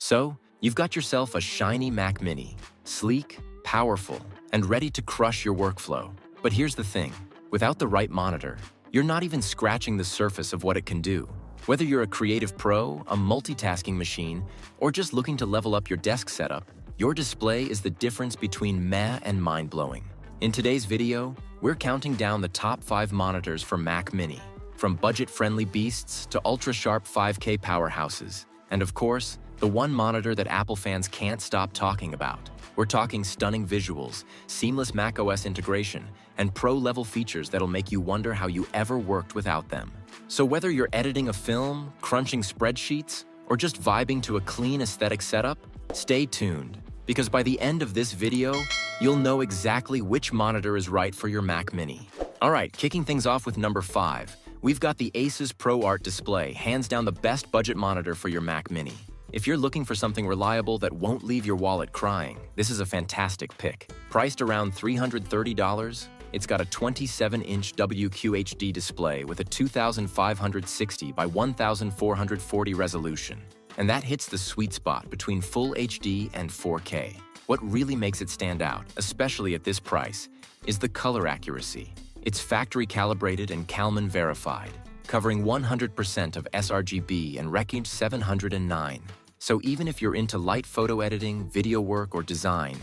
So, you've got yourself a shiny Mac Mini, sleek, powerful, and ready to crush your workflow. But here's the thing, without the right monitor, you're not even scratching the surface of what it can do. Whether you're a creative pro, a multitasking machine, or just looking to level up your desk setup, your display is the difference between meh and mind-blowing. In today's video, we're counting down the top 5 monitors for Mac Mini, from budget-friendly beasts to ultra-sharp 5K powerhouses, and of course, the one monitor that Apple fans can't stop talking about. We're talking stunning visuals, seamless macOS integration, and pro-level features that'll make you wonder how you ever worked without them. So whether you're editing a film, crunching spreadsheets, or just vibing to a clean aesthetic setup, stay tuned, because by the end of this video, you'll know exactly which monitor is right for your Mac Mini. Alright, kicking things off with number 5, we've got the Asus ProArt display, hands down the best budget monitor for your Mac Mini. If you're looking for something reliable that won't leave your wallet crying, this is a fantastic pick. Priced around $330, it's got a 27-inch WQHD display with a 2560 by 1440 resolution. And that hits the sweet spot between Full HD and 4K. What really makes it stand out, especially at this price, is the color accuracy. It's factory calibrated and Kalman verified, covering 100% of sRGB and Rec 709. So even if you're into light photo editing, video work, or design,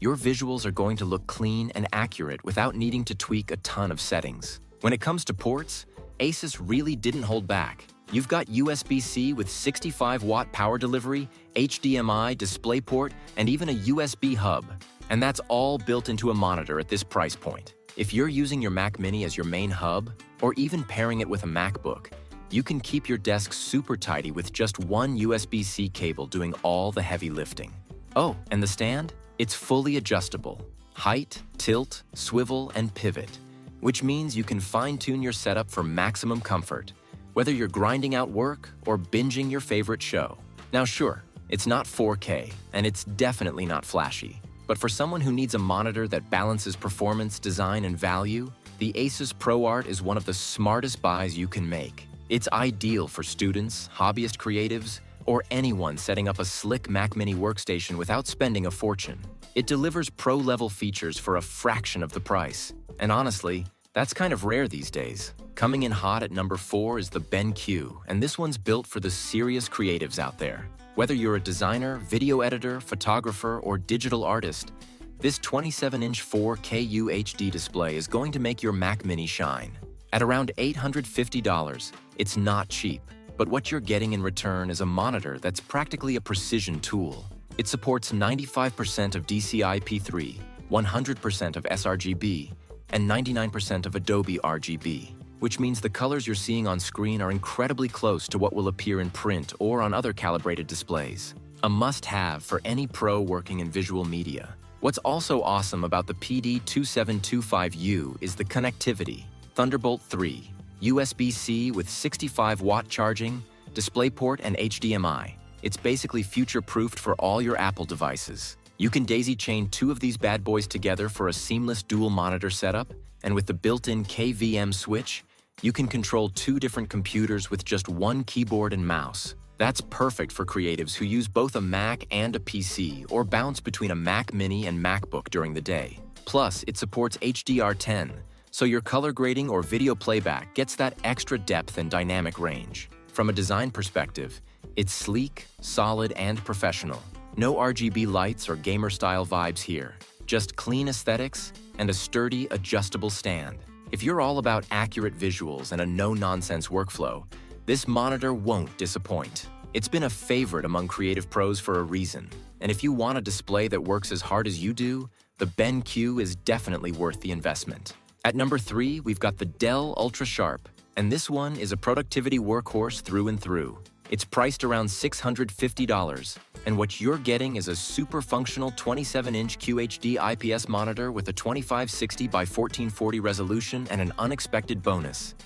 your visuals are going to look clean and accurate without needing to tweak a ton of settings. When it comes to ports, Asus really didn't hold back. You've got USB-C with 65-watt power delivery, HDMI, DisplayPort, and even a USB hub. And that's all built into a monitor at this price point. If you're using your Mac Mini as your main hub, or even pairing it with a MacBook, you can keep your desk super tidy with just one USB-C cable doing all the heavy lifting. Oh, and the stand? It's fully adjustable. Height, tilt, swivel, and pivot, which means you can fine-tune your setup for maximum comfort, whether you're grinding out work or binging your favorite show. Now sure, it's not 4K, and it's definitely not flashy, but for someone who needs a monitor that balances performance, design, and value, the Asus ProArt is one of the smartest buys you can make. It's ideal for students, hobbyist creatives, or anyone setting up a slick Mac Mini workstation without spending a fortune. It delivers pro-level features for a fraction of the price. And honestly, that's kind of rare these days. Coming in hot at number 4 is the BenQ, and this one's built for the serious creatives out there. Whether you're a designer, video editor, photographer, or digital artist, this 27-inch 4K UHD display is going to make your Mac Mini shine. At around $850, it's not cheap, but what you're getting in return is a monitor that's practically a precision tool. It supports 95% of DCI-P3, 100% of sRGB, and 99% of Adobe RGB, which means the colors you're seeing on screen are incredibly close to what will appear in print or on other calibrated displays. A must-have for any pro working in visual media. What's also awesome about the PD2725U is the connectivity. Thunderbolt 3, USB-C with 65-watt charging, DisplayPort, and HDMI. It's basically future-proofed for all your Apple devices. You can daisy-chain 2 of these bad boys together for a seamless dual-monitor setup, and with the built-in KVM switch, you can control 2 different computers with just one keyboard and mouse. That's perfect for creatives who use both a Mac and a PC or bounce between a Mac Mini and MacBook during the day. Plus, it supports HDR10, so your color grading or video playback gets that extra depth and dynamic range. From a design perspective, it's sleek, solid, and professional. No RGB lights or gamer-style vibes here. Just clean aesthetics and a sturdy, adjustable stand. If you're all about accurate visuals and a no-nonsense workflow, this monitor won't disappoint. It's been a favorite among creative pros for a reason. And if you want a display that works as hard as you do, the BenQ is definitely worth the investment. At number 3, we've got the Dell UltraSharp, and this one is a productivity workhorse through and through. It's priced around $650, and what you're getting is a super functional 27-inch QHD IPS monitor with a 2560 by 1440 resolution and an unexpected bonus,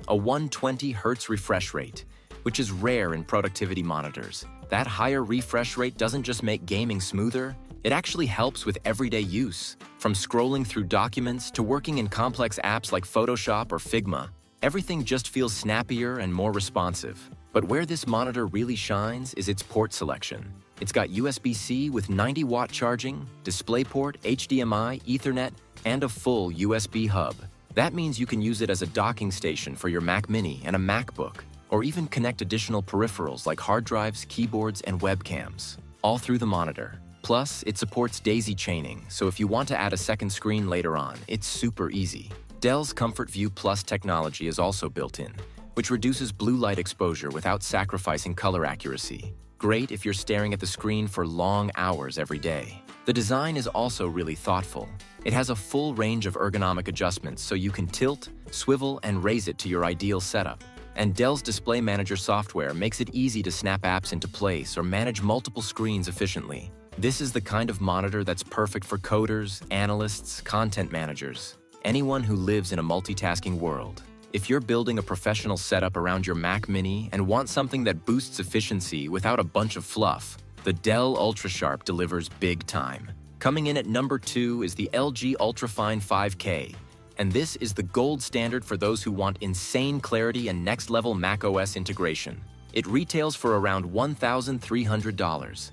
a 120 Hz refresh rate, which is rare in productivity monitors. That higher refresh rate doesn't just make gaming smoother, it actually helps with everyday use. From scrolling through documents to working in complex apps like Photoshop or Figma, everything just feels snappier and more responsive. But where this monitor really shines is its port selection. It's got USB-C with 90-watt charging, DisplayPort, HDMI, Ethernet, and a full USB hub. That means you can use it as a docking station for your Mac Mini and a MacBook, or even connect additional peripherals like hard drives, keyboards, and webcams, all through the monitor. Plus, it supports daisy chaining, so if you want to add a second screen later on, it's super easy. Dell's Comfort View Plus technology is also built in, which reduces blue light exposure without sacrificing color accuracy. Great if you're staring at the screen for long hours every day. The design is also really thoughtful. It has a full range of ergonomic adjustments so you can tilt, swivel, and raise it to your ideal setup. And Dell's Display Manager software makes it easy to snap apps into place or manage multiple screens efficiently. This is the kind of monitor that's perfect for coders, analysts, content managers, anyone who lives in a multitasking world. If you're building a professional setup around your Mac Mini and want something that boosts efficiency without a bunch of fluff, the Dell UltraSharp delivers big time. Coming in at number 2 is the LG UltraFine 5K, and this is the gold standard for those who want insane clarity and next-level macOS integration. It retails for around $1,300,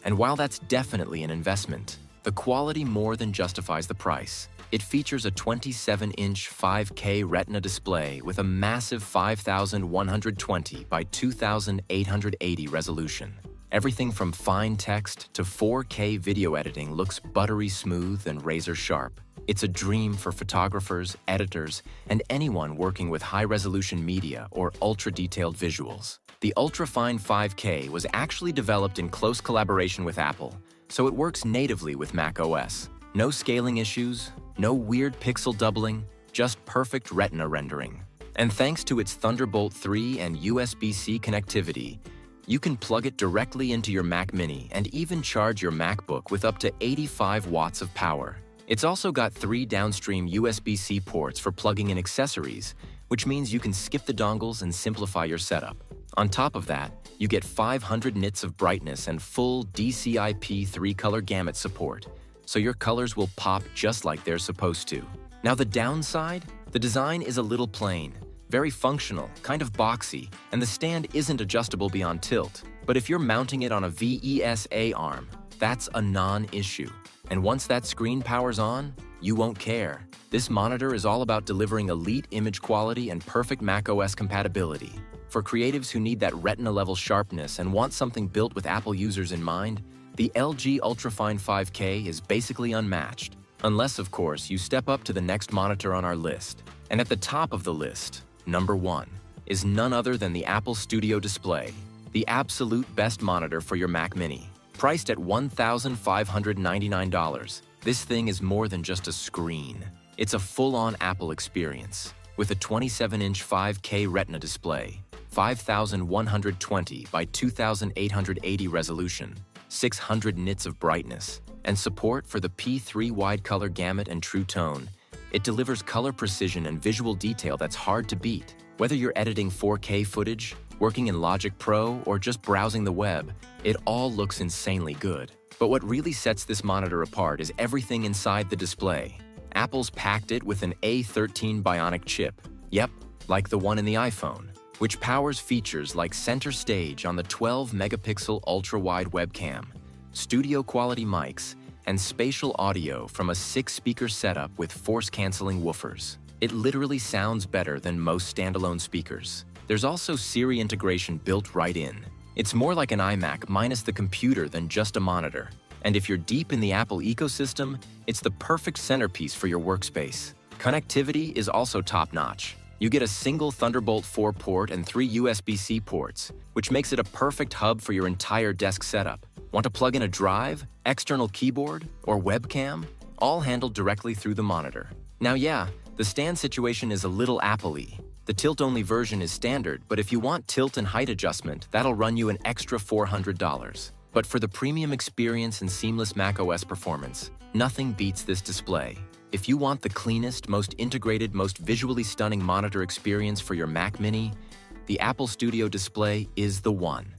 and while that's definitely an investment, the quality more than justifies the price. It features a 27-inch 5K Retina display with a massive 5120 by 2880 resolution. Everything from fine text to 4K video editing looks buttery smooth and razor sharp. It's a dream for photographers, editors, and anyone working with high-resolution media or ultra-detailed visuals. The UltraFine 5K was actually developed in close collaboration with Apple, so it works natively with macOS. No scaling issues, no weird pixel doubling, just perfect Retina rendering. And thanks to its Thunderbolt 3 and USB-C connectivity, you can plug it directly into your Mac Mini and even charge your MacBook with up to 85 watts of power. It's also got 3 downstream USB-C ports for plugging in accessories, which means you can skip the dongles and simplify your setup. On top of that, you get 500 nits of brightness and full DCI-P 3-color gamut support, so your colors will pop just like they're supposed to. Now the downside? The design is a little plain, very functional, kind of boxy, and the stand isn't adjustable beyond tilt. But if you're mounting it on a VESA arm, that's a non-issue. And once that screen powers on, you won't care. This monitor is all about delivering elite image quality and perfect macOS compatibility. For creatives who need that Retina-level sharpness and want something built with Apple users in mind, the LG UltraFine 5K is basically unmatched. Unless, of course, you step up to the next monitor on our list. And at the top of the list, number 1, is none other than the Apple Studio Display, the absolute best monitor for your Mac Mini. Priced at $1,599, this thing is more than just a screen. It's a full-on Apple experience, with a 27-inch 5K Retina display, 5120 by 2880 resolution, 600 nits of brightness, and support for the P3 wide color gamut and true tone. It delivers color precision and visual detail that's hard to beat. Whether you're editing 4K footage, working in Logic Pro, or just browsing the web, it all looks insanely good. But what really sets this monitor apart is everything inside the display. Apple's packed it with an A13 Bionic chip. Yep, like the one in the iPhone, which powers features like center stage on the 12-megapixel ultra-wide webcam, studio-quality mics, and spatial audio from a 6-speaker setup with force-canceling woofers. It literally sounds better than most standalone speakers. There's also Siri integration built right in. It's more like an iMac minus the computer than just a monitor. And if you're deep in the Apple ecosystem, it's the perfect centerpiece for your workspace. Connectivity is also top-notch. You get a single Thunderbolt 4 port and 3 USB-C ports, which makes it a perfect hub for your entire desk setup. Want to plug in a drive, external keyboard, or webcam? All handled directly through the monitor. Now yeah, the stand situation is a little Apple-y. The tilt-only version is standard, but if you want tilt and height adjustment, that'll run you an extra $400. But for the premium experience and seamless macOS performance, nothing beats this display. If you want the cleanest, most integrated, most visually stunning monitor experience for your Mac Mini, the Apple Studio Display is the one.